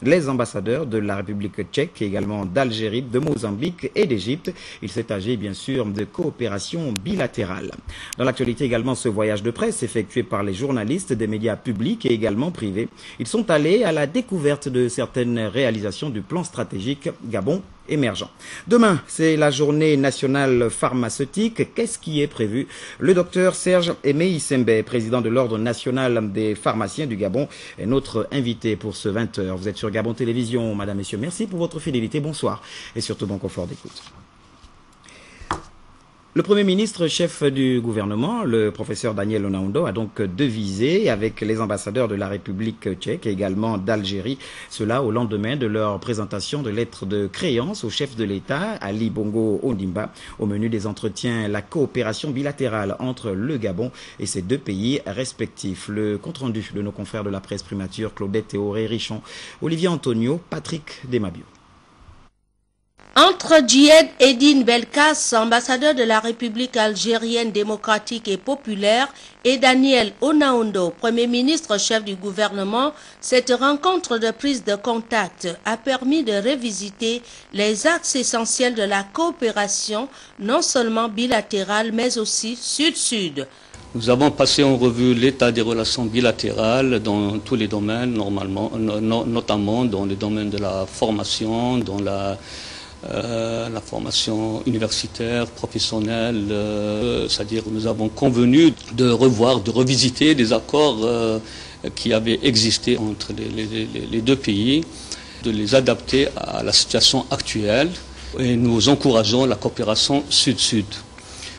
les ambassadeurs de la République tchèque, également d'Algérie, de Mozambique et d'Égypte. Il s'est agi bien sûr de coopération bilatérale. Dans l'actualité également, ce voyage de presse effectué par les journalistes des médias publics et également privés. Ils sont allés à la découverte de certaines réalisations du plan stratégique Gabon émergent. Demain, c'est la journée nationale pharmaceutique. Qu'est-ce qui est prévu? Le docteur Serge Aimé Sembe, président de l'Ordre national des pharmaciens du Gabon, est notre invité pour ce 20h. Vous êtes sur Gabon Télévision, madame, messieurs. Merci pour votre fidélité. Bonsoir et surtout bon confort d'écoute. Le Premier ministre, chef du gouvernement, le professeur Daniel Onaondo, a donc devisé avec les ambassadeurs de la République tchèque et également d'Algérie, cela au lendemain de leur présentation de lettres de créance au chef de l'État, Ali Bongo Ondimba, au menu des entretiens, la coopération bilatérale entre le Gabon et ces deux pays respectifs. Le compte-rendu de nos confrères de la presse primature, Claudette Théoré Richon, Olivier Antonio, Patrick Desmabio. Entre Djed Eddine Belkas, ambassadeur de la République algérienne démocratique et populaire, et Daniel Onaondo, Premier ministre chef du gouvernement, cette rencontre de prise de contact a permis de revisiter les axes essentiels de la coopération, non seulement bilatérale, mais aussi sud-sud. Nous avons passé en revue l'état des relations bilatérales dans tous les domaines, notamment dans les domaines de la formation, dans la formation universitaire, professionnelle, c'est-à-dire nous avons convenu de revoir, de revisiter des accords qui avaient existé entre les deux pays, de les adapter à la situation actuelle et nous encourageons la coopération sud-sud.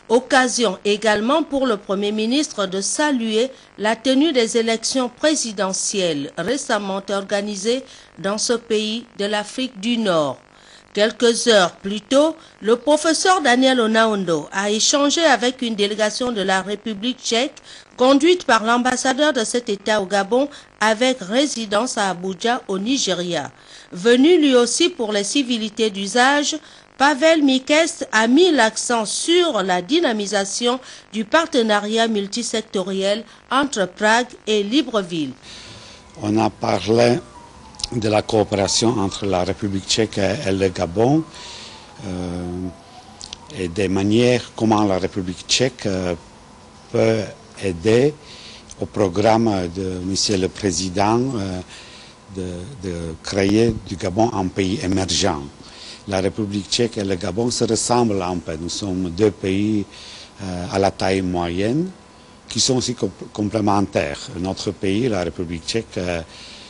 Occasion également pour le Premier ministre de saluer la tenue des élections présidentielles récemment organisées dans ce pays de l'Afrique du Nord. Quelques heures plus tôt, le professeur Daniel Onaondo a échangé avec une délégation de la République tchèque conduite par l'ambassadeur de cet État au Gabon avec résidence à Abuja au Nigeria. Venu lui aussi pour les civilités d'usage, Pavel Mikes a mis l'accent sur la dynamisation du partenariat multisectoriel entre Prague et Libreville. On a parlé de la coopération entre la République tchèque et le Gabon et des manières comment la République tchèque peut aider au programme de Monsieur le Président de créer du Gabon un pays émergent. La République tchèque et le Gabon se ressemblent un peu. Nous sommes deux pays à la taille moyenne qui sont aussi complémentaires. Notre pays, la République tchèque,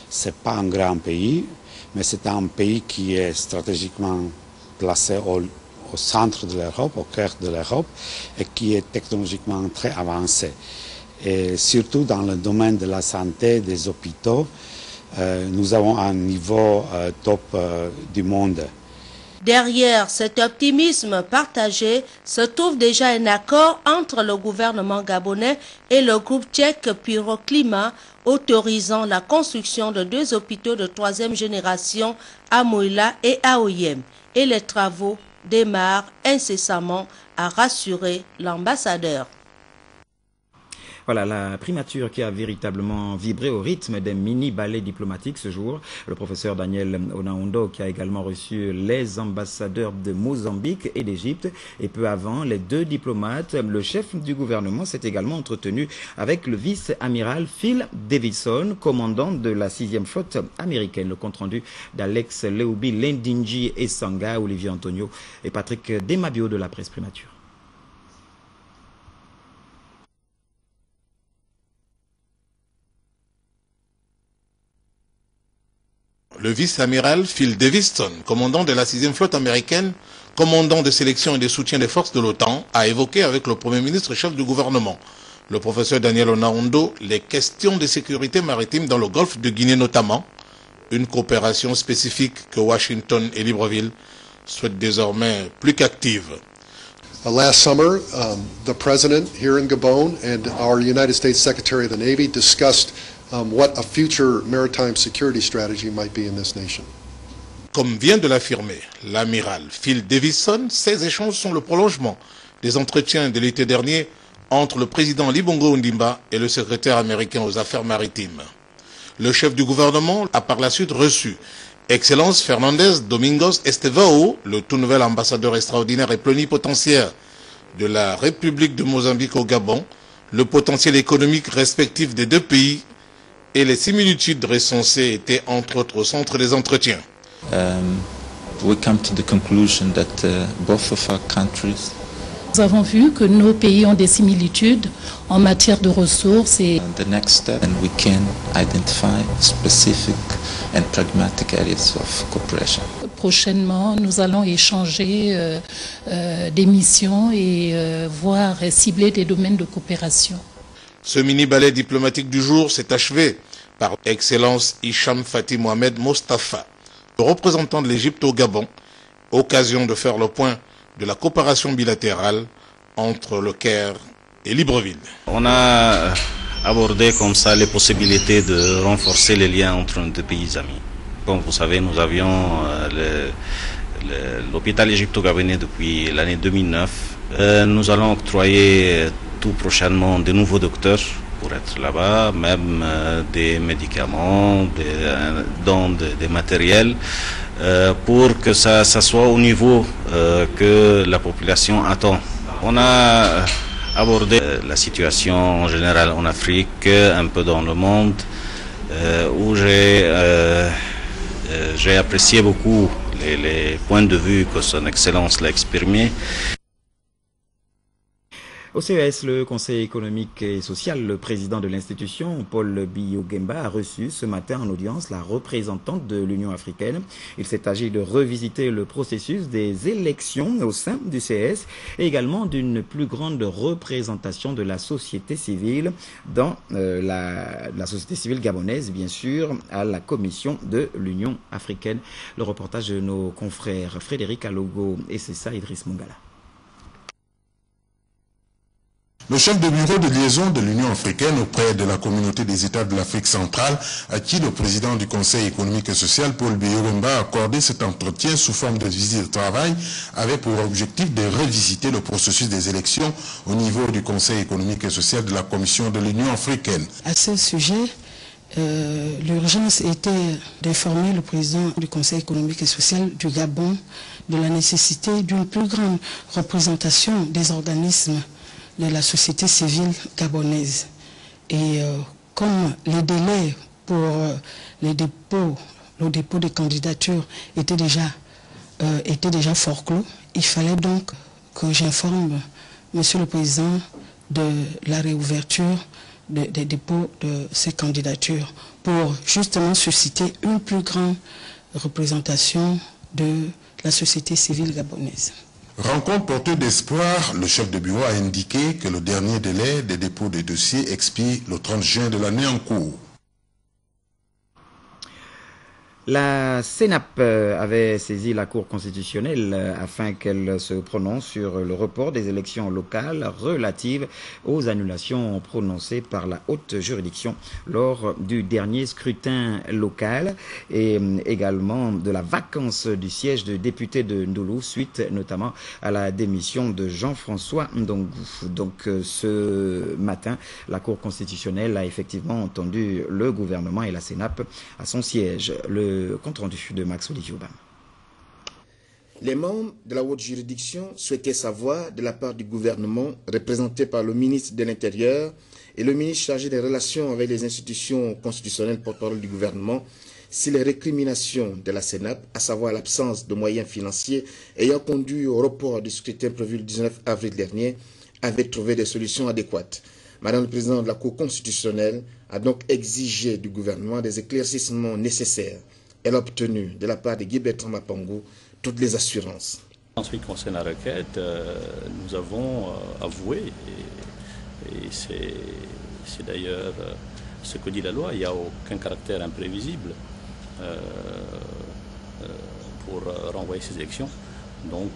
ce n'est pas un grand pays, mais c'est un pays qui est stratégiquement placé au centre de l'Europe, au cœur de l'Europe, et qui est technologiquement très avancé. Et surtout dans le domaine de la santé, des hôpitaux, nous avons un niveau top du monde. Derrière cet optimisme partagé se trouve déjà un accord entre le gouvernement gabonais et le groupe tchèque Pyroclimat autorisant la construction de 2 hôpitaux de 3e génération à Mouila et à Oyem. Et les travaux démarrent incessamment, a rassuré l'ambassadeur. Voilà la primature qui a véritablement vibré au rythme des mini-ballets diplomatiques ce jour. Le professeur Daniel Onaondo qui a également reçu les ambassadeurs de Mozambique et d'Égypte. Et peu avant, les 2 diplomates, le chef du gouvernement s'est également entretenu avec le vice-amiral Phil Davidson, commandant de la 6e flotte américaine. Le compte-rendu d'Alex Leubi Lendinji et Sanga, Olivier Antonio et Patrick Desmabio de la presse primature. Le vice-amiral Phil Davidson, commandant de la 6e flotte américaine, commandant de sélection et de soutien des forces de l'OTAN, a évoqué avec le Premier ministre chef du gouvernement, le professeur Daniel Onaondo, les questions de sécurité maritime dans le golfe de Guinée notamment, une coopération spécifique que Washington et Libreville souhaitent désormais plus qu'active. Last summer, the President here in Gabon and our United States Secretary of the Navy discussed what a future maritime security strategy might be in this nation. Comme vient de l'affirmer l'amiral Phil Davidson, ces échanges sont le prolongement des entretiens de l'été dernier entre le président Ali Bongo Ondimba et le secrétaire américain aux affaires maritimes. Le chef du gouvernement a par la suite reçu Excellence Fernandez Domingos Estevao, le tout nouvel ambassadeur extraordinaire et plénipotentiaire de la République de Mozambique au Gabon, le potentiel économique respectif des deux pays et les similitudes recensées étaient entre autres au centre des entretiens. We come to the conclusion that both of our countries Nous avons vu que nos pays ont des similitudes en matière de ressources et the next step and we can identify specific and pragmatic areas of cooperation. prochainement nous allons échanger des missions et voir cibler des domaines de coopération. Ce mini-ballet diplomatique du jour s'est achevé par Excellence Hicham Fatih Mohamed Mostafa, le représentant de l'Égypte au Gabon, occasion de faire le point de la coopération bilatérale entre le Caire et Libreville. On a abordé comme ça les possibilités de renforcer les liens entre nos deux pays amis. Comme vous savez, nous avions l'hôpital égypto-gabonais depuis l'année 2009. Nous allons octroyer tout prochainement de nouveaux docteurs pour être là-bas, même des médicaments, des matériels, pour que ça soit au niveau que la population attend. On a abordé la situation en général en Afrique, un peu dans le monde, où j'ai apprécié beaucoup les points de vue que son Excellence l'a exprimé. Au CES, le Conseil économique et social, le président de l'institution, Paul Biya Ogemba, a reçu ce matin en audience la représentante de l'Union africaine. Il s'est agi de revisiter le processus des élections au sein du CES et également d'une plus grande représentation de la société civile dans la société civile gabonaise, bien sûr, à la commission de l'Union africaine. Le reportage de nos confrères Frédéric Alogo et Cessa Idriss Mongala. Le chef de bureau de liaison de l'Union africaine auprès de la communauté des États de l'Afrique centrale, à qui le président du Conseil économique et social, Paul Biya Ogemba, a accordé cet entretien sous forme de visite de travail, avait pour objectif de revisiter le processus des élections au niveau du Conseil économique et social de la Commission de l'Union africaine. À ce sujet, l'urgence était d'informer le président du Conseil économique et social du Gabon de la nécessité d'une plus grande représentation des organismes de la société civile gabonaise. Et comme les délais pour le dépôt des candidatures étaient déjà fort clos, il fallait donc que j'informe Monsieur le Président de la réouverture des dépôts de ces candidatures pour justement susciter une plus grande représentation de la société civile gabonaise. Rencontre porteuse d'espoir, le chef de bureau a indiqué que le dernier délai des dépôts des dossiers expire le 30 juin de l'année en cours. La CENAP avait saisi la Cour constitutionnelle afin qu'elle se prononce sur le report des élections locales relatives aux annulations prononcées par la haute juridiction lors du dernier scrutin local et également de la vacance du siège de député de Ndulu suite notamment à la démission de Jean-François Ndongou. Donc ce matin, la Cour constitutionnelle a effectivement entendu le gouvernement et la CENAP à son siège. Le compte rendu de Max Olivier Obama. Les membres de la haute juridiction souhaitaient savoir de la part du gouvernement, représenté par le ministre de l'Intérieur et le ministre chargé des relations avec les institutions constitutionnelles porte-parole du gouvernement, si les récriminations de la CENAP, à savoir l'absence de moyens financiers ayant conduit au report du scrutin prévu le 19 avril dernier, avaient trouvé des solutions adéquates. Madame le Président de la Cour constitutionnelle a donc exigé du gouvernement des éclaircissements nécessaires. Elle a obtenu de la part de Guy Bertrand Mapango toutes les assurances. En ce qui concerne la requête, nous avons avoué, et c'est d'ailleurs ce que dit la loi, il n'y a aucun caractère imprévisible pour renvoyer ces élections. Donc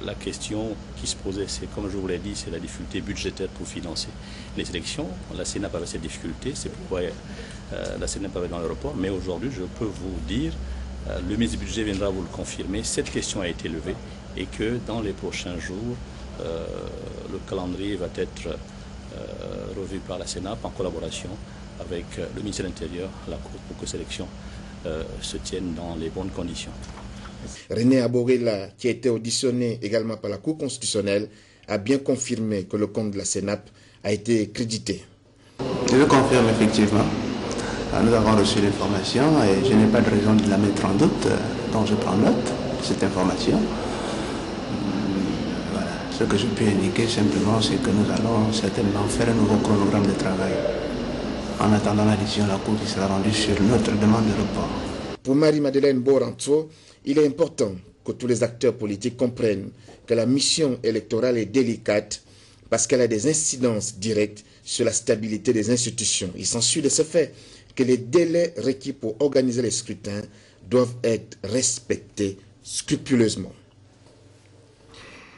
la question qui se posait, c'est, comme je vous l'ai dit, c'est la difficulté budgétaire pour financer les élections. La CENAP avait cette difficulté, c'est pourquoi la CENAP avait dans le report. Mais aujourd'hui, je peux vous dire, le ministre du Budget viendra vous le confirmer, cette question a été levée et que dans les prochains jours, le calendrier va être revu par la CENAP en collaboration avec le ministère de l'Intérieur, la Cour, pour que ces élections se tiennent dans les bonnes conditions. René Aborela, qui a été auditionné également par la Cour constitutionnelle, a bien confirmé que le compte de la CENAP a été crédité. Je le confirme effectivement. Nous avons reçu l'information et je n'ai pas de raison de la mettre en doute, donc je prends note de cette information. Voilà. Ce que je peux indiquer simplement, c'est que nous allons certainement faire un nouveau chronogramme de travail en attendant la décision de la Cour qui sera rendue sur notre demande de report. Pour Marie-Madeleine Boranto, il est important que tous les acteurs politiques comprennent que la mission électorale est délicate parce qu'elle a des incidences directes sur la stabilité des institutions. Il s'ensuit de ce fait que les délais requis pour organiser les scrutins doivent être respectés scrupuleusement.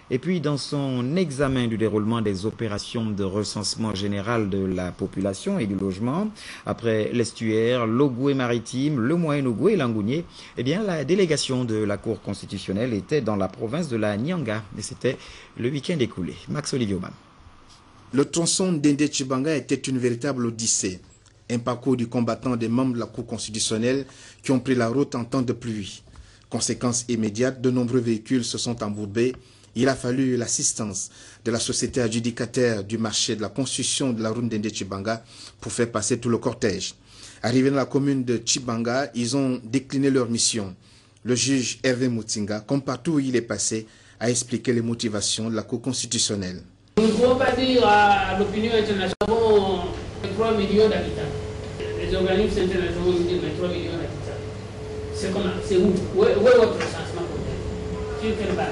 Et puis, dans son examen du déroulement des opérations de recensement général de la population et du logement, après l'Estuaire, l'Ogooué maritime, le Moyen-Ogooué et l'Angounié, eh bien, la délégation de la Cour constitutionnelle était dans la province de la Nyanga. Et c'était le week-end écoulé. Max Olivioman. Le tronçon d'Indé-Tchibanga était une véritable odyssée. Un parcours du combattant des membres de la Cour constitutionnelle qui ont pris la route en temps de pluie. Conséquence immédiate, de nombreux véhicules se sont embourbés. Il a fallu l'assistance de la société adjudicataire du marché de la construction de la route d'Indé-Tchibanga pour faire passer tout le cortège. Arrivés dans la commune de Tchibanga, ils ont décliné leur mission. Le juge Hervé Moutinga, comme partout où il est passé, a expliqué les motivations de la Cour constitutionnelle. Nous ne pouvons pas dire à l'opinion internationale que nous avons 3 millions d'habitants. Les organismes internationaux nous disent 3 millions d'habitants. C'est comment? C'est où? Où est votre recensement? Sur quelle base?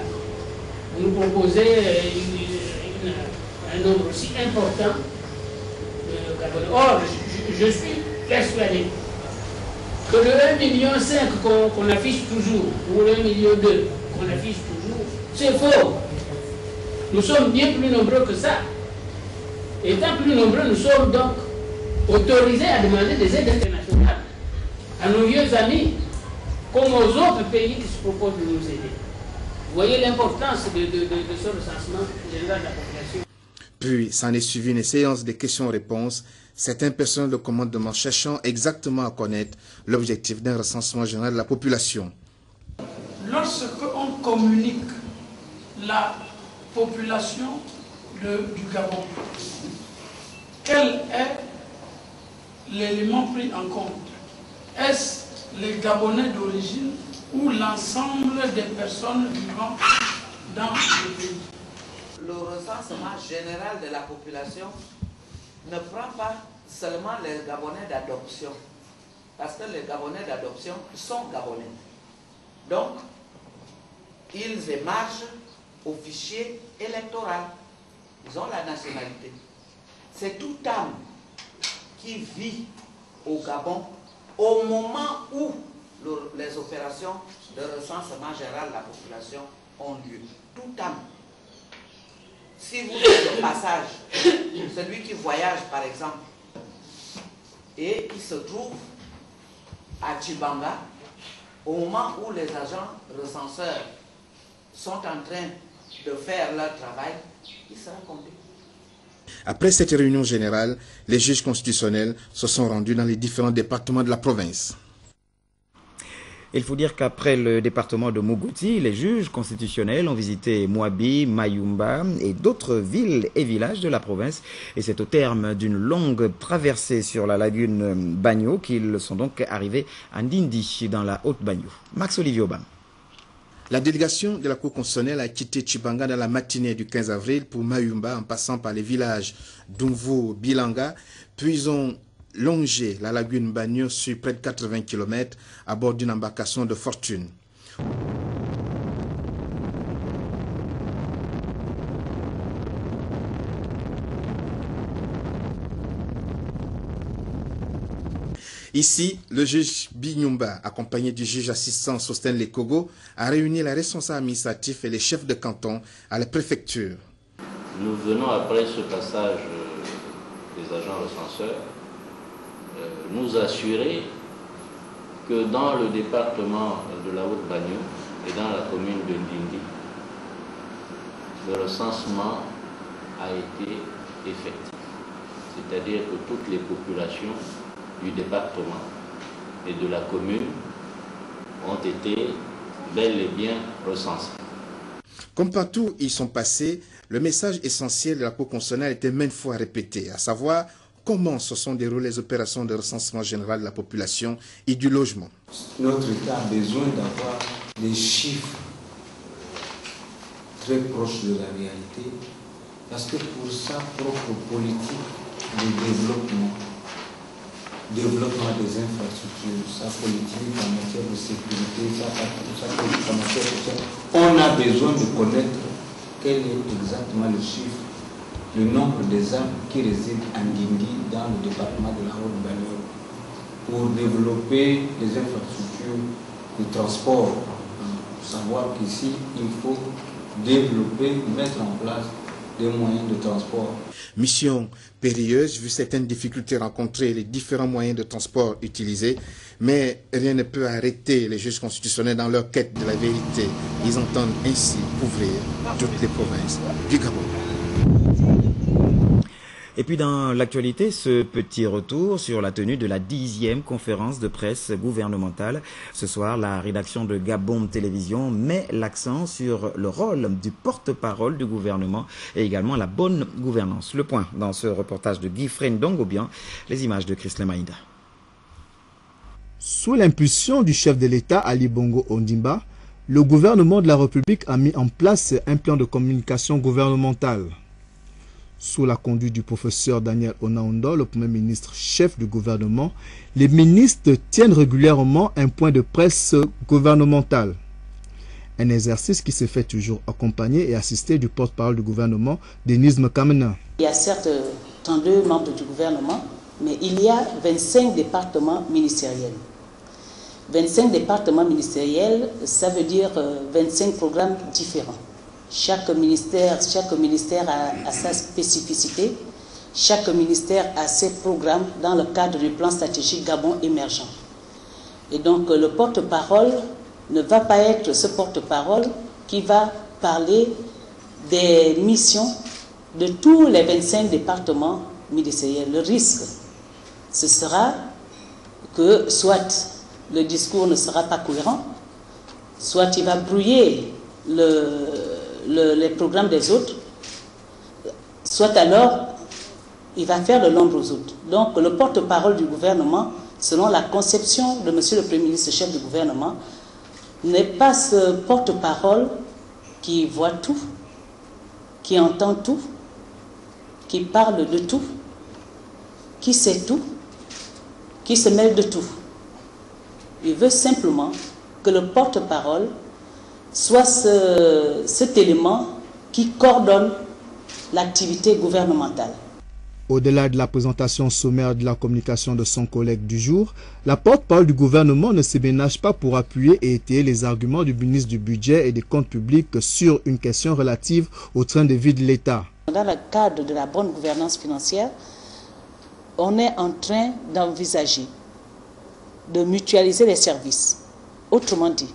Vous nous proposez un nombre aussi important de Gabonais. Or, je suis persuadé que le 1,5 million qu'on affiche toujours, ou le 1,2 million qu'on affiche toujours, c'est faux. Nous sommes bien plus nombreux que ça. Étant plus nombreux, nous sommes donc autorisés à demander des aides internationales à nos vieux amis, comme aux autres pays qui se proposent de nous aider. Vous voyez l'importance de ce recensement général de la population. Puis, s'en est suivi une séance de questions-réponses, certains personnels de commandement cherchant exactement à connaître l'objectif d'un recensement général de la population. Lorsqu'on communique la population du Gabon, quel est l'élément pris en compte? Est-ce les Gabonais d'origine ou l'ensemble des personnes vivant dans le pays? Le recensement général de la population ne prend pas seulement les Gabonais d'adoption, parce que les Gabonais d'adoption sont Gabonais. Donc, ils émargent au fichier électoral. Ils ont la nationalité. C'est toute âme qui vit au Gabon au moment où les opérations de recensement général de la population ont lieu. Toute âme. Si vous êtes au passage, celui qui voyage par exemple, et qui se trouve à Tchibanga, au moment où les agents recenseurs sont en train de faire leur travail, il sera compté. Après cette réunion générale, les juges constitutionnels se sont rendus dans les différents départements de la province. Il faut dire qu'après le département de Mougouti, les juges constitutionnels ont visité Mouabi, Mayumba et d'autres villes et villages de la province. Et c'est au terme d'une longue traversée sur la lagune Bagno qu'ils sont donc arrivés à Ndindi, dans la Haute-Bagno. Max Oliviobam. La délégation de la Cour constitutionnelle a quitté Tchibanga dans la matinée du 15 avril pour Mayumba en passant par les villages d'Umvo, Bilanga, puis ils ont longé la lagune Bagno sur près de 80 km à bord d'une embarcation de fortune. Ici, le juge Binyumba, accompagné du juge assistant Sosten Lekogo, a réuni les responsables administratifs et les chefs de canton à la préfecture. Nous venons, après ce passage des agents recenseurs, nous assurer que dans le département de la Haute-Bagno et dans la commune de Ndindi, le recensement a été effectif. c'est-à-dire que toutes les populations du département et de la commune ont été bel et bien recensées. Comme partout où ils sont passés, le message essentiel de la Cour constitutionnelle était maintes fois répété, à savoir comment se sont déroulées les opérations de recensement général de la population et du logement. Notre État a besoin d'avoir des chiffres très proches de la réalité, parce que pour sa propre politique de développement des infrastructures, sa politique en matière de sécurité, sa politique en matière sociale, on a besoin de connaître quel est exactement le chiffre, le nombre des âmes qui résident en Guindy dans le département de la Haute-Banio pour développer les infrastructures de transport. Pour savoir qu'ici, il faut développer, mettre en place des moyens de transport. Mission périlleuse, vu certaines difficultés rencontrées, les différents moyens de transport utilisés, mais rien ne peut arrêter les juges constitutionnels dans leur quête de la vérité. Ils entendent ainsi couvrir toutes les provinces du Gabon. Et puis dans l'actualité, ce petit retour sur la tenue de la 10e conférence de presse gouvernementale. Ce soir, la rédaction de Gabon Télévision met l'accent sur le rôle du porte-parole du gouvernement et également la bonne gouvernance. Le point dans ce reportage de Guy Frendongobian, les images de Christine Maïda. Sous l'impulsion du chef de l'État Ali Bongo Ondimba, le gouvernement de la République a mis en place un plan de communication gouvernementale. Sous la conduite du professeur Daniel Onaondo, le Premier ministre chef du gouvernement, les ministres tiennent régulièrement un point de presse gouvernemental. Un exercice qui se fait toujours accompagné et assisté du porte-parole du gouvernement, Denise Mekamena. Il y a certes 32 membres du gouvernement, mais il y a 25 départements ministériels. 25 départements ministériels, ça veut dire 25 programmes différents. Chaque ministère a sa spécificité. Chaque ministère a ses programmes dans le cadre du plan stratégique Gabon émergent. Et donc le porte-parole ne va pas être ce porte-parole qui va parler des missions de tous les 25 départements ministériels. Le risque, ce sera que soit le discours ne sera pas cohérent, soit il va brouiller les programmes des autres, soit alors il va faire de l'ombre aux autres. Donc le porte-parole du gouvernement, selon la conception de Monsieur le Premier ministre, chef du gouvernement, n'est pas ce porte-parole qui voit tout, qui entend tout, qui parle de tout, qui sait tout, qui se mêle de tout. Il veut simplement que le porte-parole soit cet élément qui coordonne l'activité gouvernementale. Au-delà de la présentation sommaire de la communication de son collègue du jour, la porte-parole du gouvernement ne se ménage pas pour appuyer et étayer les arguments du ministre du Budget et des Comptes publics sur une question relative au train de vie de l'État. Dans le cadre de la bonne gouvernance financière, on est en train d'envisager de mutualiser les services. Autrement dit,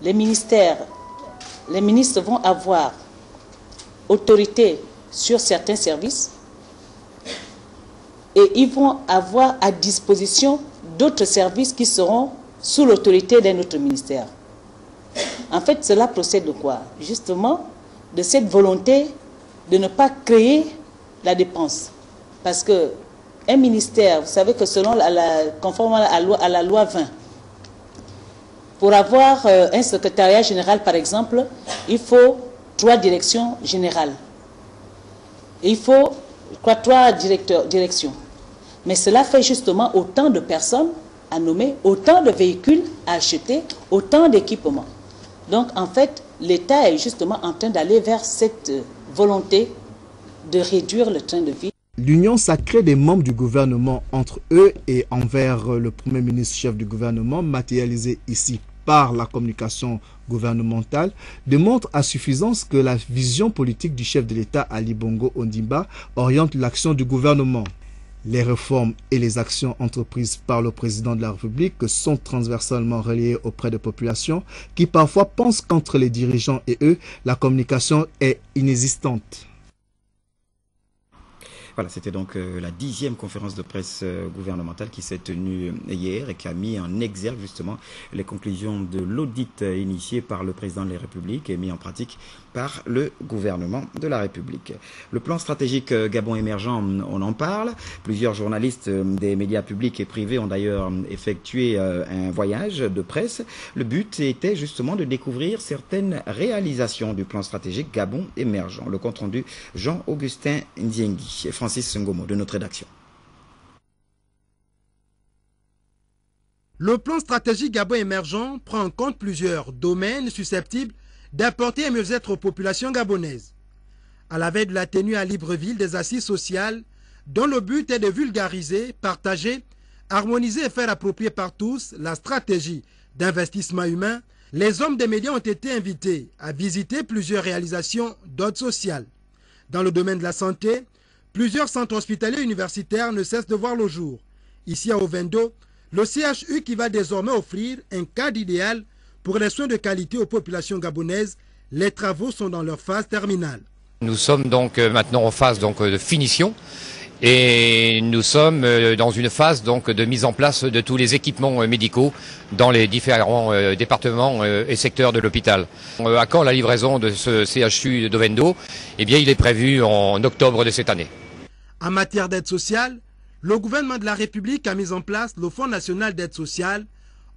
les ministres vont avoir autorité sur certains services et ils vont avoir à disposition d'autres services qui seront sous l'autorité d'un autre ministère. En fait, cela procède de quoi? Justement, de cette volonté de ne pas créer la dépense. Parce que un ministère, vous savez que conformément à la loi 20, pour avoir un secrétariat général, par exemple, il faut 3 directions générales. Il faut 3 directions. Mais cela fait justement autant de personnes à nommer, autant de véhicules à acheter, autant d'équipements. Donc, en fait, l'État est justement en train d'aller vers cette volonté de réduire le train de vie. L'union sacrée des membres du gouvernement entre eux et envers le Premier ministre chef du gouvernement, matérialisée ici par la communication gouvernementale, démontre à suffisance que la vision politique du chef de l'État Ali Bongo Ondimba oriente l'action du gouvernement. Les réformes et les actions entreprises par le président de la République sont transversalement reliées auprès des populations qui parfois pensent qu'entre les dirigeants et eux, la communication est inexistante. Voilà, c'était donc la 10e conférence de presse gouvernementale qui s'est tenue hier et qui a mis en exergue justement les conclusions de l'audit initié par le président de la République et mis en pratique par le gouvernement de la République. Le plan stratégique Gabon émergent, on en parle. Plusieurs journalistes des médias publics et privés ont d'ailleurs effectué un voyage de presse. Le but était justement de découvrir certaines réalisations du plan stratégique Gabon émergent. Le compte rendu Jean-Augustin Ndiengi et Francis Ngomo de notre rédaction. Le plan stratégique Gabon émergent prend en compte plusieurs domaines susceptibles d'apporter un mieux-être aux populations gabonaises. À la veille de la tenue à Libreville des assises sociales, dont le but est de vulgariser, partager, harmoniser et faire approprier par tous la stratégie d'investissement humain, les hommes des médias ont été invités à visiter plusieurs réalisations d'ordre social. Dans le domaine de la santé, plusieurs centres hospitaliers universitaires ne cessent de voir le jour. Ici à Ovendo, le CHU qui va désormais offrir un cadre idéal pour les soins de qualité aux populations gabonaises, les travaux sont dans leur phase terminale. Nous sommes donc maintenant en phase de finition et nous sommes dans une phase de mise en place de tous les équipements médicaux dans les différents départements et secteurs de l'hôpital. À quand la livraison de ce CHU d'Ovendo? Eh bien, il est prévu en octobre de cette année. En matière d'aide sociale, le gouvernement de la République a mis en place le Fonds national d'aide sociale,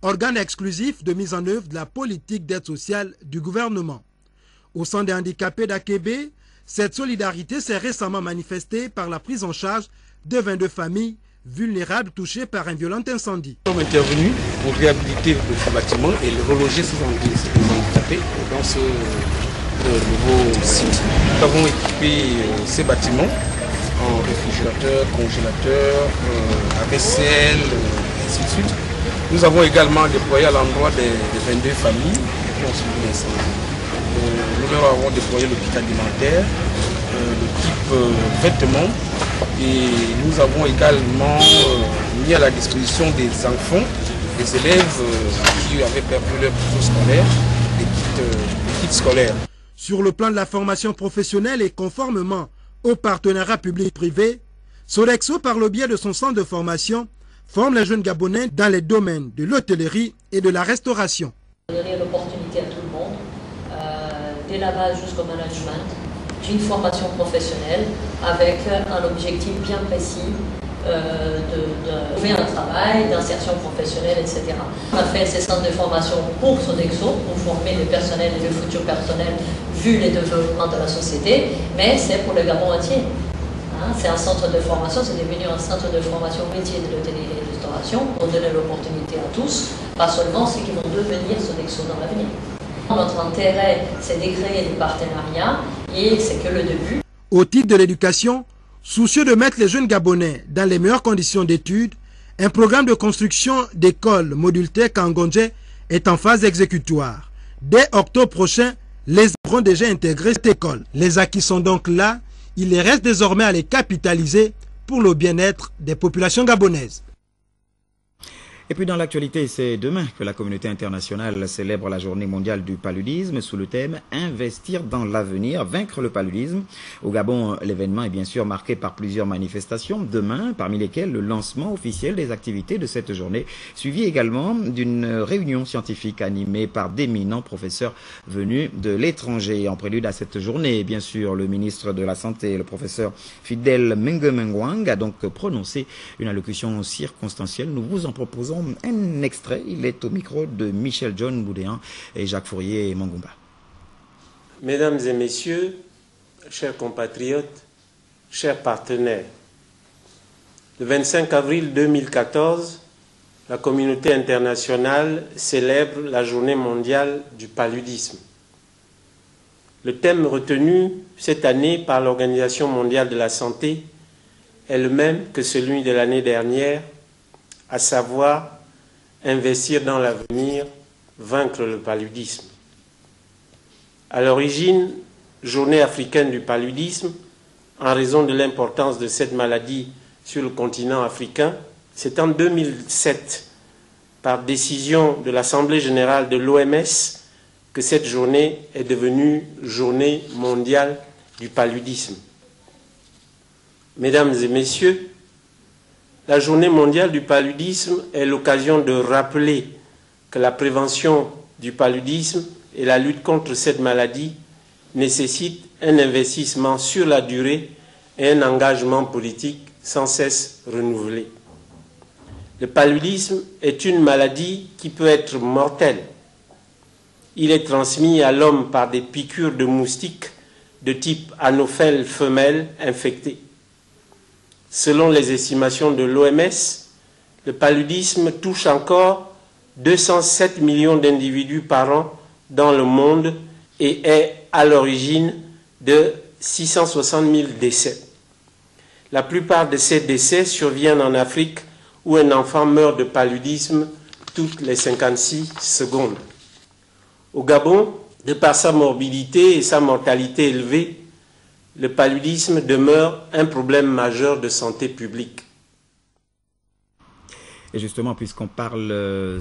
organe exclusif de mise en œuvre de la politique d'aide sociale du gouvernement. Au sein des handicapés d'Akébé, cette solidarité s'est récemment manifestée par la prise en charge de 22 familles vulnérables touchées par un violent incendie. Nous sommes intervenus pour réhabiliter ce bâtiment et le reloger ces handicapés dans ce nouveau site. Nous avons équipé ces bâtiments en réfrigérateur, congélateur, vaisselle, ainsi de suite. Nous avons également déployé à l'endroit des 22 familles qui ont subi l'incendie. Nous leur avons déployé le kit alimentaire, le type vêtements et nous avons également mis à la disposition des enfants, des élèves qui avaient perdu leur bourse scolaire, des kits scolaires. Sur le plan de la formation professionnelle et conformément au partenariat public-privé, Sodexo, par le biais de son centre de formation, forme les jeunes Gabonais dans les domaines de l'hôtellerie et de la restauration. Donner l'opportunité à tout le monde, dès la base jusqu'au management, d'une formation professionnelle avec un objectif bien précis de trouver un travail, d'insertion professionnelle, etc. On a fait ces centres de formation pour Sodexo, pour former le personnel et le futur personnel vu les développements de la société, mais c'est pour le Gabon entier. C'est un centre de formation, c'est devenu un centre de formation métier de l'hôtellerie et de la restauration pour donner l'opportunité à tous, pas seulement ceux qui vont devenir Sodexo dans l'avenir. Notre intérêt, c'est de créer des partenariats et c'est que le début. Au titre de l'éducation, soucieux de mettre les jeunes Gabonais dans les meilleures conditions d'études, un programme de construction d'écoles module tech en Ngondje est en phase exécutoire. Dès octobre prochain, les auront déjà intégré cette école. Les acquis sont donc là. Il reste désormais à les capitaliser pour le bien-être des populations gabonaises. Et puis dans l'actualité, c'est demain que la communauté internationale célèbre la journée mondiale du paludisme sous le thème « Investir dans l'avenir, vaincre le paludisme ». Au Gabon, l'événement est bien sûr marqué par plusieurs manifestations demain, parmi lesquelles le lancement officiel des activités de cette journée, suivi également d'une réunion scientifique animée par d'éminents professeurs venus de l'étranger. En prélude à cette journée, bien sûr, le ministre de la Santé, le professeur Fidel Mengemengwang, a donc prononcé une allocution circonstancielle. Nous vous en proposons un extrait. Il est au micro de Michel John Boudéan et Jacques Fourier et Mangumba. Mesdames et messieurs, chers compatriotes, chers partenaires, le 25 avril 2014, la communauté internationale célèbre la journée mondiale du paludisme. Le thème retenu cette année par l'Organisation mondiale de la santé est le même que celui de l'année dernière, à savoir investir dans l'avenir, vaincre le paludisme. À l'origine, Journée africaine du paludisme, en raison de l'importance de cette maladie sur le continent africain, c'est en 2007, par décision de l'Assemblée générale de l'OMS, que cette journée est devenue Journée mondiale du paludisme. Mesdames et messieurs, la journée mondiale du paludisme est l'occasion de rappeler que la prévention du paludisme et la lutte contre cette maladie nécessitent un investissement sur la durée et un engagement politique sans cesse renouvelé. Le paludisme est une maladie qui peut être mortelle. Il est transmis à l'homme par des piqûres de moustiques de type anophèle femelle infectée. Selon les estimations de l'OMS, le paludisme touche encore 207 millions d'individus par an dans le monde et est à l'origine de 660 000 décès. La plupart de ces décès surviennent en Afrique où un enfant meurt de paludisme toutes les 56 secondes. Au Gabon, de par sa morbidité et sa mortalité élevée, le paludisme demeure un problème majeur de santé publique. Et justement, puisqu'on parle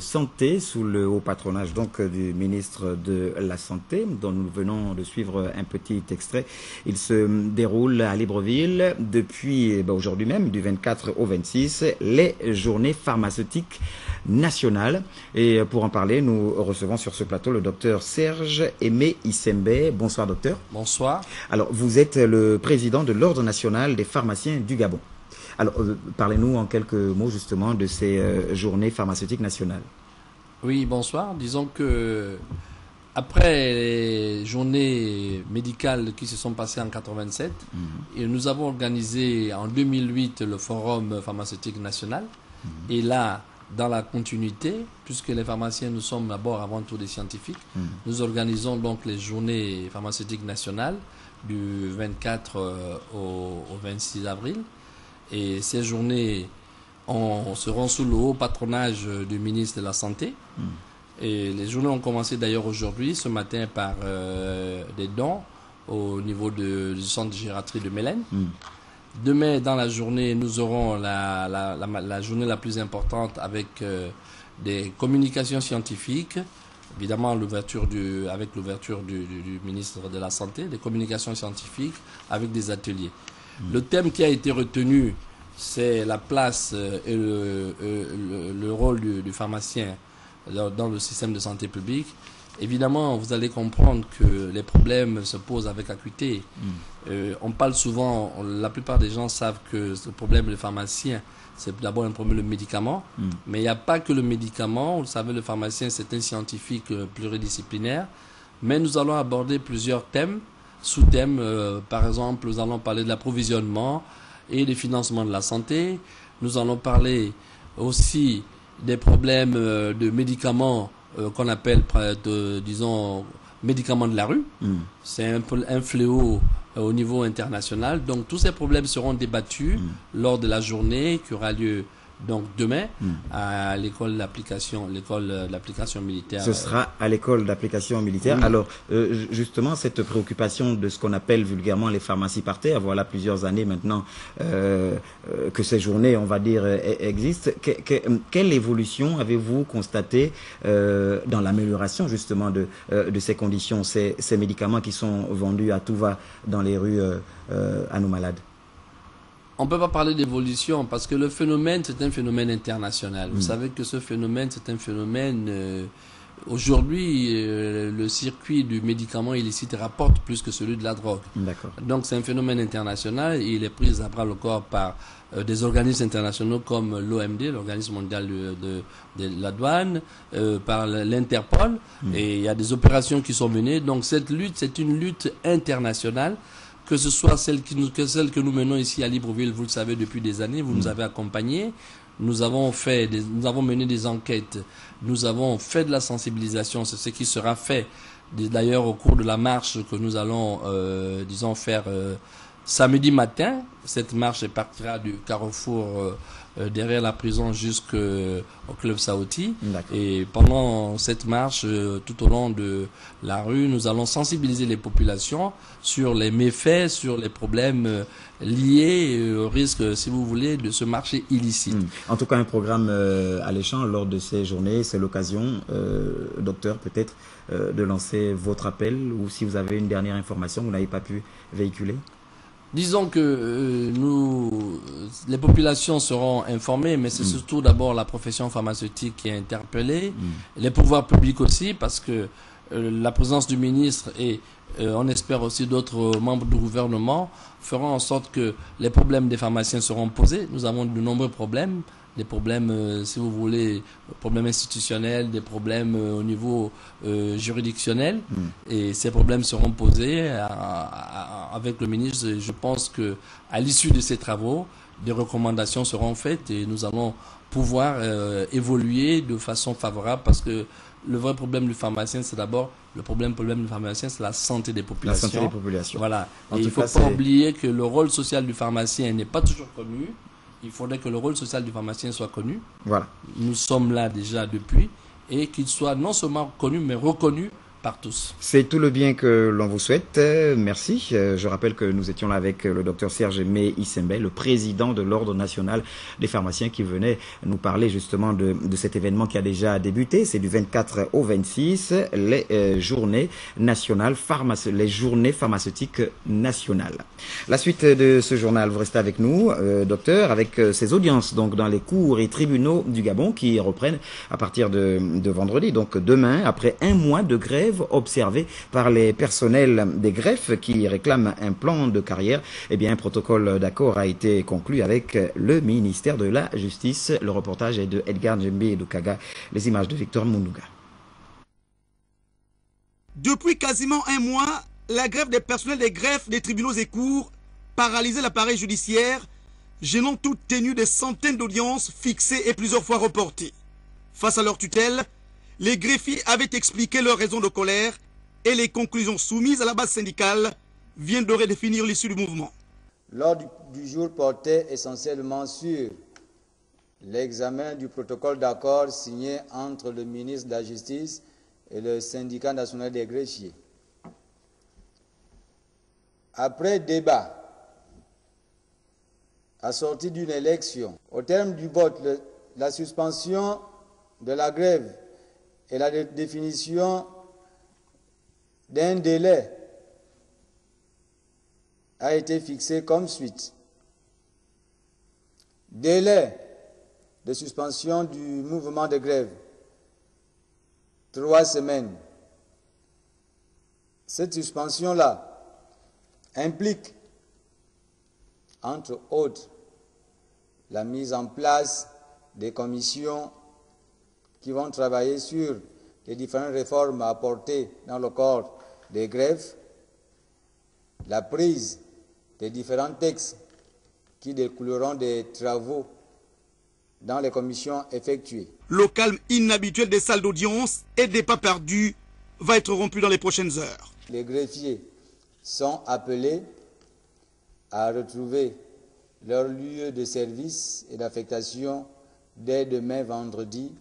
santé sous le haut patronage donc du ministre de la Santé, dont nous venons de suivre un petit extrait, il se déroule à Libreville depuis aujourd'hui même, du 24 au 26, les journées pharmaceutiques nationales. Et pour en parler, nous recevons sur ce plateau le docteur Serge Aimé Issembe. Bonsoir docteur. Bonsoir. Alors, vous êtes le président de l'Ordre national des pharmaciens du Gabon. Alors, parlez-nous en quelques mots justement de ces journées pharmaceutiques nationales. Oui, bonsoir. Disons que après les journées médicales qui se sont passées en 87, nous avons organisé en 2008 le Forum pharmaceutique national. Et là, dans la continuité, puisque les pharmaciens, nous sommes d'abord avant tout des scientifiques, nous organisons donc les journées pharmaceutiques nationales du 24 au 26 avril. Et ces journées seront sous le haut patronage du ministre de la Santé. Et les journées ont commencé d'ailleurs aujourd'hui, ce matin, par des dons au niveau du centre de gériatrie de Mélène. Demain, dans la journée, nous aurons la journée la plus importante avec des communications scientifiques, évidemment avec l'ouverture du ministre de la Santé, des communications scientifiques avec des ateliers. Le thème qui a été retenu, c'est la place et le rôle du pharmacien dans le système de santé publique. Évidemment, vous allez comprendre que les problèmes se posent avec acuité. On parle souvent, la plupart des gens savent que ce problème des pharmaciens, c'est d'abord un problème de médicaments. Mais il n'y a pas que le médicament. Vous savez, le pharmacien, c'est un scientifique pluridisciplinaire. Mais nous allons aborder plusieurs thèmes. Sous-thèmes, par exemple, nous allons parler de l'approvisionnement et des financements de la santé. Nous allons parler aussi des problèmes de médicaments qu'on appelle, disons, médicaments de la rue. C'est un fléau au niveau international. Donc, tous ces problèmes seront débattus lors de la journée qui aura lieu donc demain à l'école d'application militaire. Ce sera à l'école d'application militaire. Alors justement, cette préoccupation de ce qu'on appelle vulgairement les pharmacies par terre, voilà plusieurs années maintenant que ces journées, on va dire, existent. Quelle évolution avez-vous constaté dans l'amélioration justement de ces conditions, ces médicaments qui sont vendus à tout va dans les rues à nos malades? On ne peut pas parler d'évolution parce que le phénomène, c'est un phénomène international. Vous savez que ce phénomène, c'est un phénomène... Aujourd'hui, le circuit du médicament illicite rapporte plus que celui de la drogue. Donc c'est un phénomène international et il est pris à bras le corps par des organismes internationaux comme l'OMD, l'Organisme mondial de la douane, par l'Interpol. Et il y a des opérations qui sont menées. Donc cette lutte, c'est une lutte internationale. Que ce soit celle que nous menons ici à Libreville, vous le savez depuis des années, vous nous avez accompagnés. Nous avons mené des enquêtes, nous avons fait de la sensibilisation, c'est ce qui sera fait d'ailleurs au cours de la marche que nous allons, disons, faire samedi matin. Cette marche partira du carrefour derrière la prison jusqu'au club Saouti. Et pendant cette marche, tout au long de la rue, nous allons sensibiliser les populations sur les méfaits, sur les problèmes liés au risque, si vous voulez, de ce marché illicite. En tout cas, un programme alléchant lors de ces journées. C'est l'occasion, docteur, peut-être, de lancer votre appel ou si vous avez une dernière information que vous n'avez pas pu véhiculer. Disons que les populations seront informées, mais c'est surtout d'abord la profession pharmaceutique qui est interpellée, les pouvoirs publics aussi, parce que la présence du ministre et on espère aussi d'autres membres du gouvernement feront en sorte que les problèmes des pharmaciens seront posés. Nous avons de nombreux problèmes, des problèmes, si vous voulez, problèmes institutionnels, des problèmes au niveau juridictionnel, et ces problèmes seront posés avec le ministre. Et je pense que à l'issue de ces travaux, des recommandations seront faites et nous allons pouvoir évoluer de façon favorable, parce que le vrai problème du pharmacien, c'est d'abord le problème du pharmacien, c'est la santé des populations. La santé des populations. Voilà. En Et il ne faut pas oublier que le rôle social du pharmacien n'est pas toujours connu. Il faudrait que le rôle social du pharmacien soit connu. Voilà. Nous sommes là déjà depuis, et qu'il soit non seulement connu, mais reconnu par tous. C'est tout le bien que l'on vous souhaite. Merci. Je rappelle que nous étions là avec le docteur Serge Aimé Issembe, le président de l'Ordre national des pharmaciens, qui venait nous parler justement de cet événement qui a déjà débuté. C'est du 24 au 26, les journées nationales, les journées pharmaceutiques nationales. La suite de ce journal, vous restez avec nous, docteur, avec ces audiences donc dans les cours et tribunaux du Gabon qui reprennent à partir de vendredi, donc demain, après un mois de grève observé par les personnels des greffes qui réclament un plan de carrière. Eh bien, un protocole d'accord a été conclu avec le ministère de la Justice. Le reportage est de Edgar Djembe Doukaga, les images de Victor Mounouga. Depuis quasiment un mois, la grève des personnels des greffes des tribunaux et cours paralysait l'appareil judiciaire, gênant toute tenue des centaines d'audiences fixées et plusieurs fois reportées. Face à leur tutelle, les greffiers avaient expliqué leurs raisons de colère et les conclusions soumises à la base syndicale viennent de redéfinir l'issue du mouvement. L'ordre du jour portait essentiellement sur l'examen du protocole d'accord signé entre le ministre de la Justice et le syndicat national des greffiers. Après débat, assorti d'une élection, au terme du vote, la suspension de la grève et la définition d'un délai a été fixée comme suite. Délai de suspension du mouvement de grève, 3 semaines. Cette suspension-là implique, entre autres, la mise en place des commissions qui vont travailler sur les différentes réformes à apporter dans le corps des greffes, la prise des différents textes qui découleront des travaux dans les commissions effectuées. Le calme inhabituel des salles d'audience et des pas perdus va être rompu dans les prochaines heures. Les greffiers sont appelés à retrouver leur lieu de service et d'affectation dès demain vendredi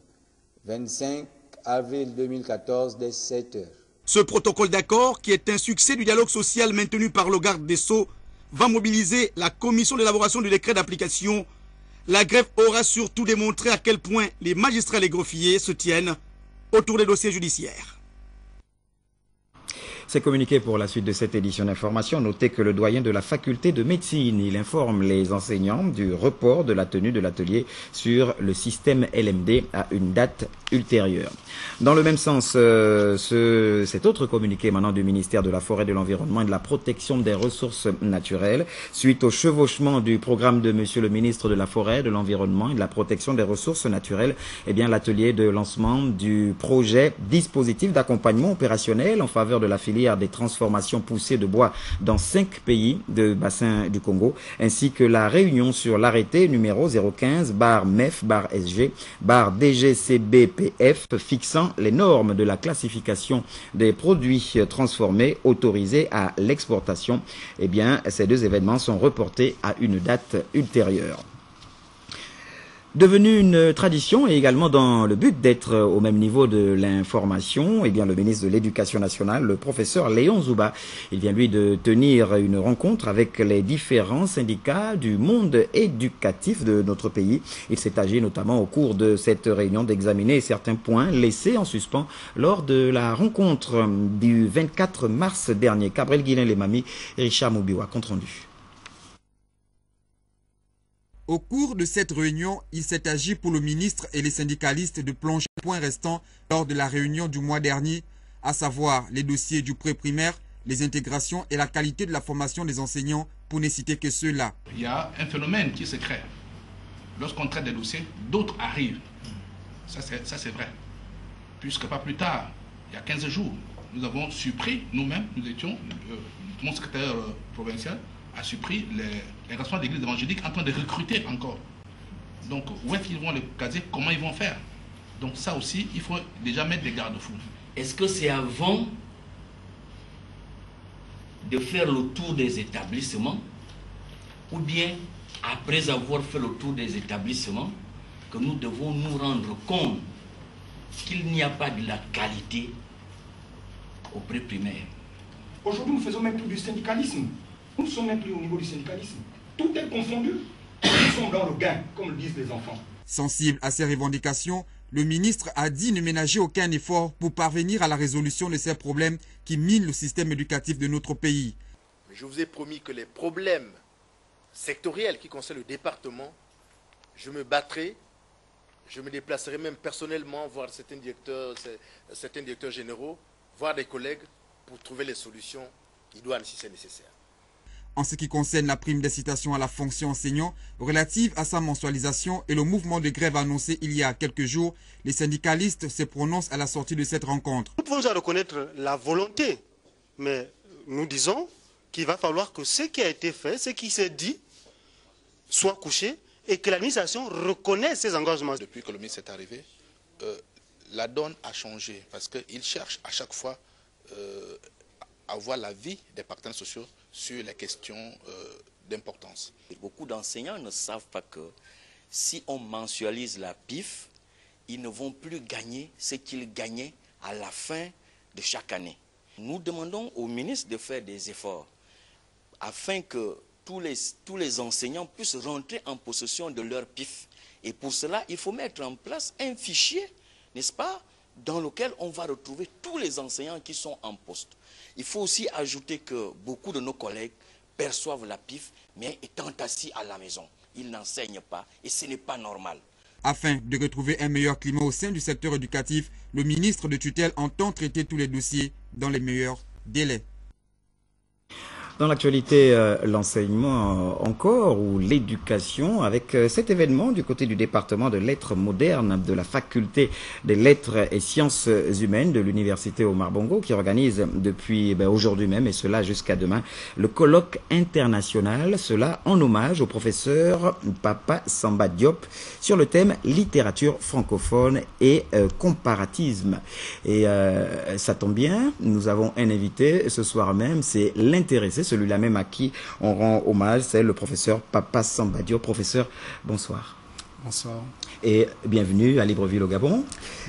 25 avril 2014 dès 7 heures. Ce protocole d'accord, qui est un succès du dialogue social maintenu par le garde des Sceaux, va mobiliser la commission d'élaboration du décret d'application. La grève aura surtout démontré à quel point les magistrats et les greffiers se tiennent autour des dossiers judiciaires. C'est communiqué pour la suite de cette édition d'information. Notez que le doyen de la faculté de médecine, il informe les enseignants du report de la tenue de l'atelier sur le système LMD à une date ultérieure. Dans le même sens, cet autre communiqué maintenant du ministère de la Forêt, de l'Environnement et de la Protection des Ressources Naturelles, suite au chevauchement du programme de Monsieur le ministre de la Forêt, de l'Environnement et de la Protection des Ressources Naturelles, eh bien l'atelier de lancement du projet dispositif d'accompagnement opérationnel en faveur de la filière des transformations poussées de bois dans 5 pays de bassin du Congo, ainsi que la réunion sur l'arrêté numéro 015/MEF/DGCBPF fixant les normes de la classification des produits transformés autorisés à l'exportation. Eh bien, ces deux événements sont reportés à une date ultérieure. Devenu une tradition et également dans le but d'être au même niveau de l'information, eh bien le ministre de l'Éducation nationale, le professeur Léon Zouba, il vient lui de tenir une rencontre avec les différents syndicats du monde éducatif de notre pays. Il s'est agi notamment au cours de cette réunion d'examiner certains points laissés en suspens lors de la rencontre du 24 mars dernier. Cabrel Guilain Lemami, Richard Moubiwa, compte rendu. Au cours de cette réunion, il s'est agi pour le ministre et les syndicalistes de plonger les points restants lors de la réunion du mois dernier, à savoir les dossiers du pré-primaire, les intégrations et la qualité de la formation des enseignants, pour ne citer que ceux-là. Il y a un phénomène qui se crée. Lorsqu'on traite des dossiers, d'autres arrivent. Ça c'est vrai. Puisque pas plus tard, il y a 15 jours, nous avons surpris, nous-mêmes, nous étions, mon secrétaire provincial a surpris les responsables d'église évangélique en train de recruter encore. Donc, où est-ce qu'ils vont les caser? Comment ils vont faire? Donc ça aussi, il faut déjà mettre des garde-fous. Est-ce que c'est avant de faire le tour des établissements ou bien après avoir fait le tour des établissements que nous devons nous rendre compte qu'il n'y a pas de la qualité au pré-primaire? Aujourd'hui, nous faisons même plus du syndicalisme. Nous ne sommes même plus au niveau du syndicalisme. Tout est confondu. Nous sommes dans le gain, comme le disent les enfants. Sensible à ces revendications, le ministre a dit ne ménager aucun effort pour parvenir à la résolution de ces problèmes qui minent le système éducatif de notre pays. Je vous ai promis que les problèmes sectoriels qui concernent le département, je me battrai, je me déplacerai même personnellement voir certains directeurs généraux, voir des collègues pour trouver les solutions idoines si c'est nécessaire. En ce qui concerne la prime d'incitation à la fonction enseignant relative à sa mensualisation et le mouvement de grève annoncé il y a quelques jours, les syndicalistes se prononcent à la sortie de cette rencontre. Nous pouvons reconnaître la volonté, mais nous disons qu'il va falloir que ce qui a été fait, ce qui s'est dit, soit couché et que l'administration reconnaisse ses engagements. Depuis que le ministre est arrivé, la donne a changé parce qu'il cherche à chaque fois à avoir l'avis des partenaires sociaux sur les questions d'importance. Beaucoup d'enseignants ne savent pas que si on mensualise la PIF, ils ne vont plus gagner ce qu'ils gagnaient à la fin de chaque année. Nous demandons au ministre de faire des efforts afin que tous les enseignants puissent rentrer en possession de leur PIF. Et pour cela, il faut mettre en place un fichier, n'est-ce pas, dans lequel on va retrouver tous les enseignants qui sont en poste. Il faut aussi ajouter que beaucoup de nos collègues perçoivent la PIF, mais étant assis à la maison, ils n'enseignent pas et ce n'est pas normal. Afin de retrouver un meilleur climat au sein du secteur éducatif, le ministre de tutelle entend traiter tous les dossiers dans les meilleurs délais. Dans l'actualité, l'enseignement encore ou l'éducation avec cet événement du côté du département de lettres modernes de la faculté des lettres et sciences humaines de l'université Omar Bongo qui organise depuis aujourd'hui même et cela jusqu'à demain le colloque international, cela en hommage au professeur Papa Samba Diop sur le thème littérature francophone et comparatisme. Et ça tombe bien, nous avons un invité ce soir même, c'est l'intéressé, celui-là même à qui on rend hommage, c'est le professeur Papa Samba Diop. Professeur, bonsoir. Bonsoir. Et bienvenue à Libreville au Gabon.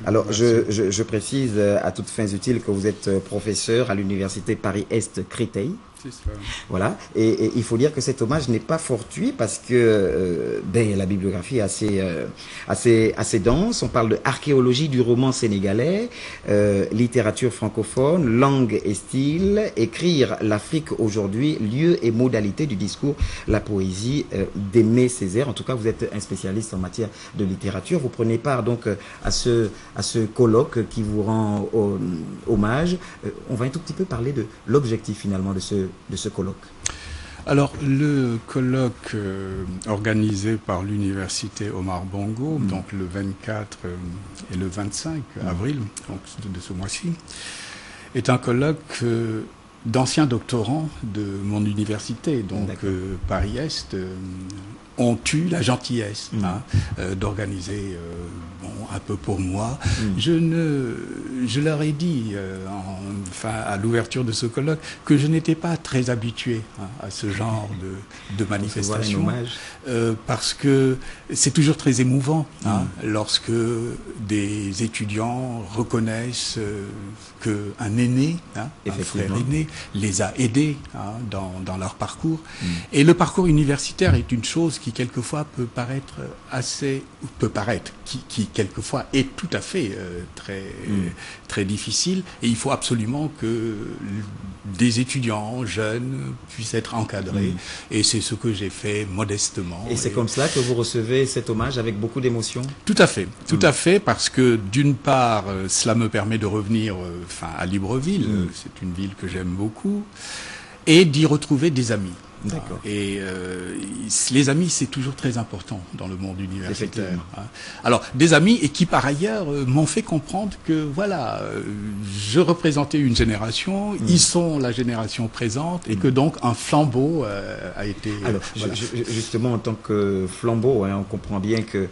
Alors, je précise à toutes fins utiles que vous êtes professeur à l'université Paris-Est Créteil. C'est ça. Voilà, et il faut dire que cet hommage n'est pas fortuit parce que la bibliographie est assez dense. On parle de archéologie du roman sénégalais, littérature francophone, langue et style, écrire l'Afrique aujourd'hui, lieu et modalité du discours, la poésie d'Aimé Césaire. En tout cas, vous êtes un spécialiste en matière de littérature. Vous prenez part donc à ce colloque qui vous rend hommage. On va un tout petit peu parler de l'objectif finalement de ce colloque. Alors, le colloque organisé par l'université Omar Bongo, donc le 24 et le 25 avril donc de ce mois-ci, est un colloque d'anciens doctorants de mon université, donc Paris-Est, ont eu la gentillesse d'organiser un peu pour moi. Je leur ai dit à l'ouverture de ce colloque que je n'étais pas très habitué à ce genre de manifestation parce que c'est toujours très émouvant lorsque des étudiants reconnaissent qu'un aîné, un frère aîné, les a aidés dans leur parcours. Et le parcours universitaire est une chose qui qui quelquefois qui quelquefois est tout à fait très difficile, et il faut absolument que des étudiants jeunes puissent être encadrés, et c'est ce que j'ai fait modestement. Et c'est comme cela que vous recevez cet hommage avec beaucoup d'émotion? Tout à fait, parce que d'une part, cela me permet de revenir à Libreville, c'est une ville que j'aime beaucoup, et d'y retrouver des amis. D'accord. Et les amis, c'est toujours très important dans le monde universitaire. Alors, des amis et qui, par ailleurs, m'ont fait comprendre que, voilà, je représentais une génération, ils sont la génération présente, et que donc un flambeau a été... Alors, voilà. Justement, en tant que flambeau, on comprend bien que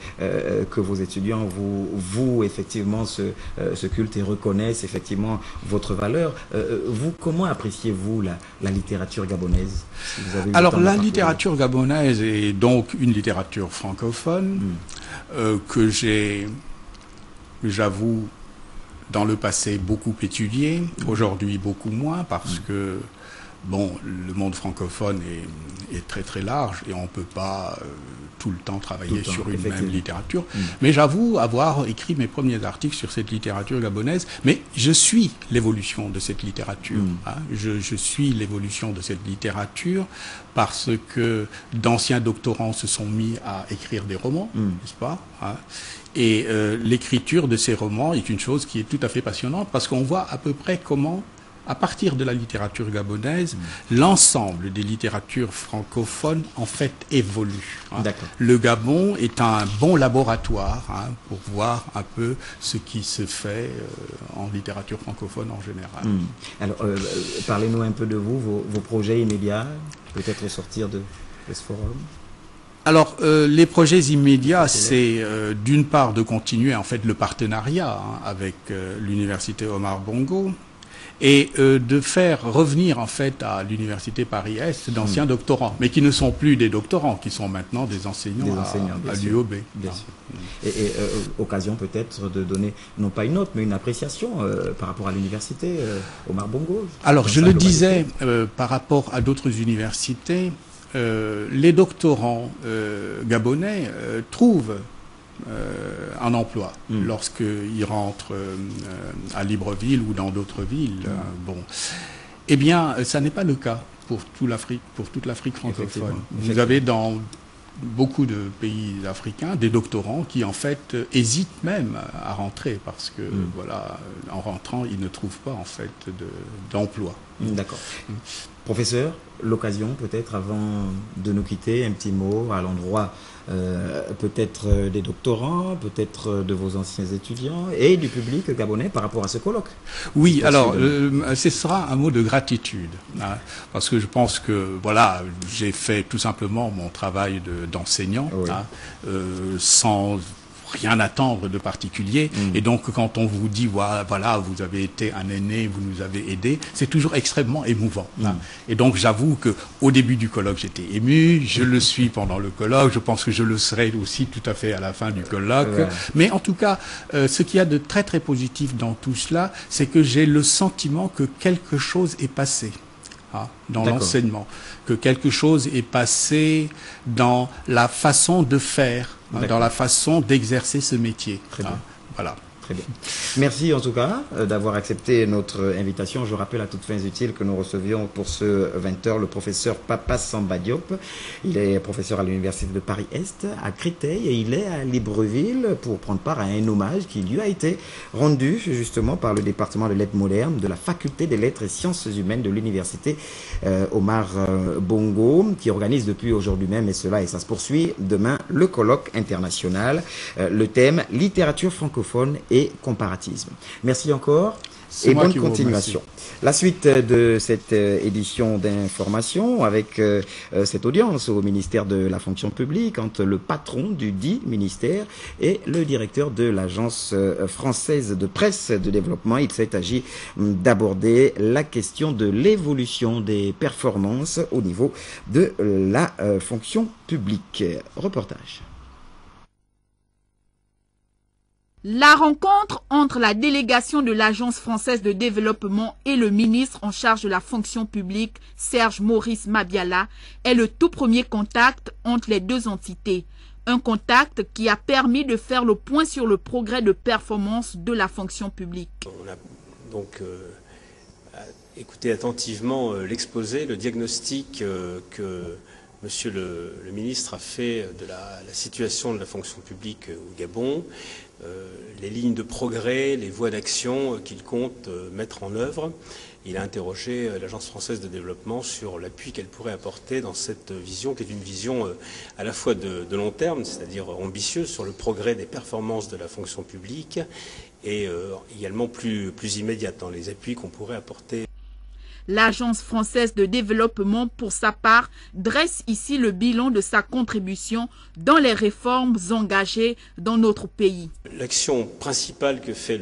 vos étudiants vous effectivement, ce culte et reconnaissent effectivement votre valeur. Vous, comment appréciez-vous la littérature gabonaise? Alors, la littérature gabonaise est donc une littérature francophone que j'ai, j'avoue, dans le passé beaucoup étudiée, aujourd'hui beaucoup moins, parce que, bon, le monde francophone est très très large et on ne peut pas tout le temps travailler sur une même littérature. Mais j'avoue avoir écrit mes premiers articles sur cette littérature gabonaise, mais je suis l'évolution de cette littérature. Je suis l'évolution de cette littérature parce que d'anciens doctorants se sont mis à écrire des romans, n'est-ce pas? Et l'écriture de ces romans est une chose qui est tout à fait passionnante, parce qu'on voit à peu près comment, à partir de la littérature gabonaise, l'ensemble des littératures francophones, en fait, évolue. Le Gabon est un bon laboratoire pour voir un peu ce qui se fait en littérature francophone en général. Alors, parlez-nous un peu de vous, vos projets immédiats, peut-être au sortir de ce forum. Alors, les projets immédiats, c'est d'une part de continuer en fait le partenariat avec l'université Omar Bongo, et de faire revenir en fait à l'université Paris-Est d'anciens doctorants, mais qui ne sont plus des doctorants, qui sont maintenant des enseignants à l'UOB. Bien sûr. Et occasion peut-être de donner, non pas une note, mais une appréciation par rapport à l'université Omar Bongo. Alors, je le disais, par rapport à d'autres universités, les doctorants gabonais trouvent un emploi lorsqu'ils rentrent à Libreville ou dans d'autres villes. Bon, eh bien, ça n'est pas le cas pour toute l'Afrique francophone. Vous avez dans beaucoup de pays africains des doctorants qui en fait hésitent même à rentrer parce que voilà, en rentrant, ils ne trouvent pas en fait d'emploi. D'accord. Professeur, l'occasion peut-être avant de nous quitter, un petit mot à l'endroit peut-être des doctorants, peut-être de vos anciens étudiants et du public gabonais par rapport à ce colloque. Oui, alors ce sera un mot de gratitude, parce que je pense que voilà, j'ai fait tout simplement mon travail d'enseignant sans rien attendre de particulier, et donc quand on vous dit voilà, vous avez été un aîné, vous nous avez aidés, c'est toujours extrêmement émouvant. Et donc j'avoue que au début du colloque j'étais ému, je le suis pendant le colloque, je pense que je le serai aussi tout à fait à la fin du colloque, mais en tout cas ce qu'il y a de très très positif dans tout cela, c'est que j'ai le sentiment que quelque chose est passé dans l'enseignement, que quelque chose est passé dans la façon de faire, dans la façon d'exercer ce métier. Très bien. Voilà. Très bien. Merci en tout cas d'avoir accepté notre invitation. Je rappelle à toutes fins utiles que nous recevions pour ce 20h le professeur Papa Samba Diop. Il est professeur à l'université de Paris-Est à Créteil et il est à Libreville pour prendre part à un hommage qui lui a été rendu justement par le département de lettres modernes de la faculté des lettres et sciences humaines de l'université Omar Bongo, qui organise depuis aujourd'hui même, et ça se poursuit demain, le colloque international. Le thème littérature francophone et comparatisme. Merci encore et bonne continuation. La suite de cette édition d'information avec cette audience au ministère de la fonction publique entre le patron du dit ministère et le directeur de l'agence française de presse de développement. Il s'est agi d'aborder la question de l'évolution des performances au niveau de la fonction publique. Reportage. La rencontre entre la délégation de l'Agence française de développement et le ministre en charge de la fonction publique, Serge Maurice Mabiala, est le tout premier contact entre les deux entités. Un contact qui a permis de faire le point sur le progrès de performance de la fonction publique. On a donc écouté attentivement l'exposé, le diagnostic que Monsieur le ministre a fait de la situation de la fonction publique au Gabon, les lignes de progrès, les voies d'action qu'il compte mettre en œuvre. Il a interrogé l'Agence française de développement sur l'appui qu'elle pourrait apporter dans cette vision, qui est une vision à la fois de long terme, c'est-à-dire ambitieuse sur le progrès des performances de la fonction publique, et également plus immédiate dans les appuis qu'on pourrait apporter. L'Agence française de développement, pour sa part, dresse ici le bilan de sa contribution dans les réformes engagées dans notre pays. L'action principale que fait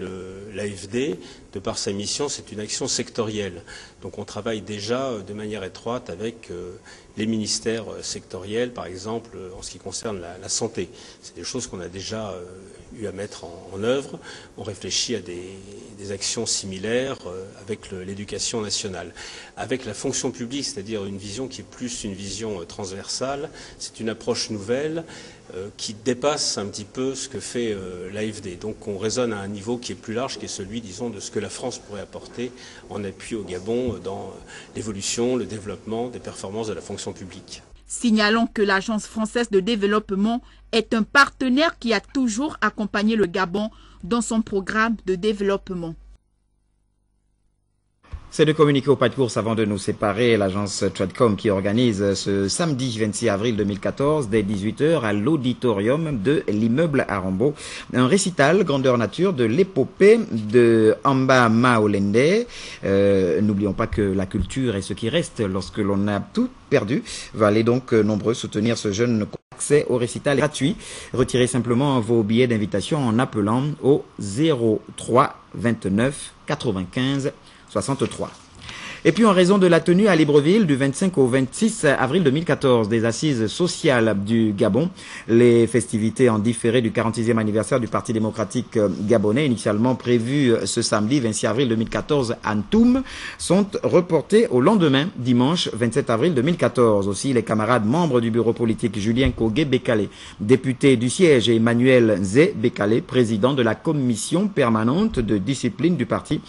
l'AFD, de par sa mission, c'est une action sectorielle. Donc on travaille déjà de manière étroite avec les ministères sectoriels, par exemple en ce qui concerne la santé. C'est des choses qu'on a déjà eu à mettre en œuvre. On réfléchit à des actions similaires avec l'éducation nationale. Avec la fonction publique, c'est-à-dire une vision qui est plus une vision transversale, c'est une approche nouvelle qui dépasse un petit peu ce que fait l'AFD. Donc on raisonne à un niveau qui est plus large, qui est celui, disons, de ce que la France pourrait apporter en appui au Gabon dans l'évolution, le développement des performances de la fonction publique. Signalons que l'Agence française de développement est un partenaire qui a toujours accompagné le Gabon dans son programme de développement. C'est de communiquer au pas de course avant de nous séparer. L'agence Tradcom qui organise ce samedi 26 avril 2014 dès 18h à l'auditorium de l'immeuble Arambo un récital grandeur nature de l'épopée de Amba Maolende. N'oublions pas que la culture est ce qui reste lorsque l'on a tout perdu. Allez donc nombreux soutenir ce jeune. Accès au récital gratuit. Retirez simplement vos billets d'invitation en appelant au 03 29 95 63. Et puis en raison de la tenue à Libreville du 25 au 26 avril 2014 des assises sociales du Gabon, les festivités en différé du 46e anniversaire du Parti démocratique gabonais, initialement prévues ce samedi 26 avril 2014 à Ntoum, sont reportées au lendemain, dimanche 27 avril 2014. Aussi, les camarades membres du bureau politique Julien Kogué Bekale, député du siège, et Emmanuel Zé Bekale, président de la commission permanente de discipline du parti,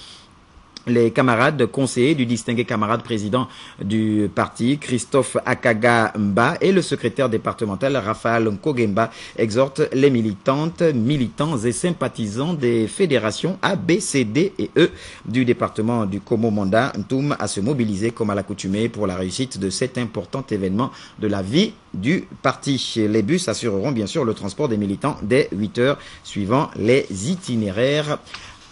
les camarades conseillers du distingué camarade président du parti, Christophe Akaga Mba, et le secrétaire départemental, Raphaël Nkogemba, exhortent les militantes, militants et sympathisants des fédérations A, B, C, D et E du département du Komo-Manda Ntoum à se mobiliser comme à l'accoutumée pour la réussite de cet important événement de la vie du parti. Les bus assureront bien sûr le transport des militants dès 8 heures suivant les itinéraires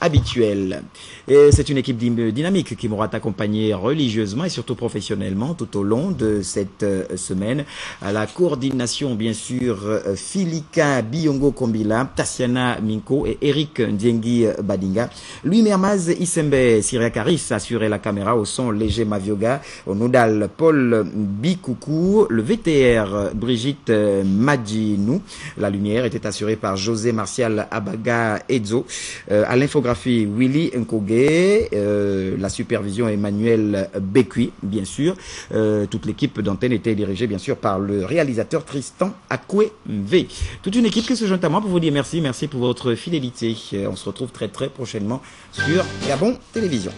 habituel. Et c'est une équipe dynamique qui m'aura accompagné religieusement et surtout professionnellement tout au long de cette semaine. À la coordination, bien sûr, Filika Biongo Kombila, Tassiana Minko et Eric Ndiengi Badinga. Louis Mermaz Isembe Syriakaris assurait la caméra, au son Léger Mavioga, au nodal Paul Bikoukou, le VTR Brigitte Madjinou. La lumière était assurée par José Martial Abaga Edzo. À l'infographie, Willy Nkoge, la supervision Emmanuel Bekui, bien sûr. Toute l'équipe d'antenne était dirigée, bien sûr, par le réalisateur Tristan Akwe-V. Toute une équipe qui se joint à moi pour vous dire merci pour votre fidélité. On se retrouve très très prochainement sur Gabon Télévision.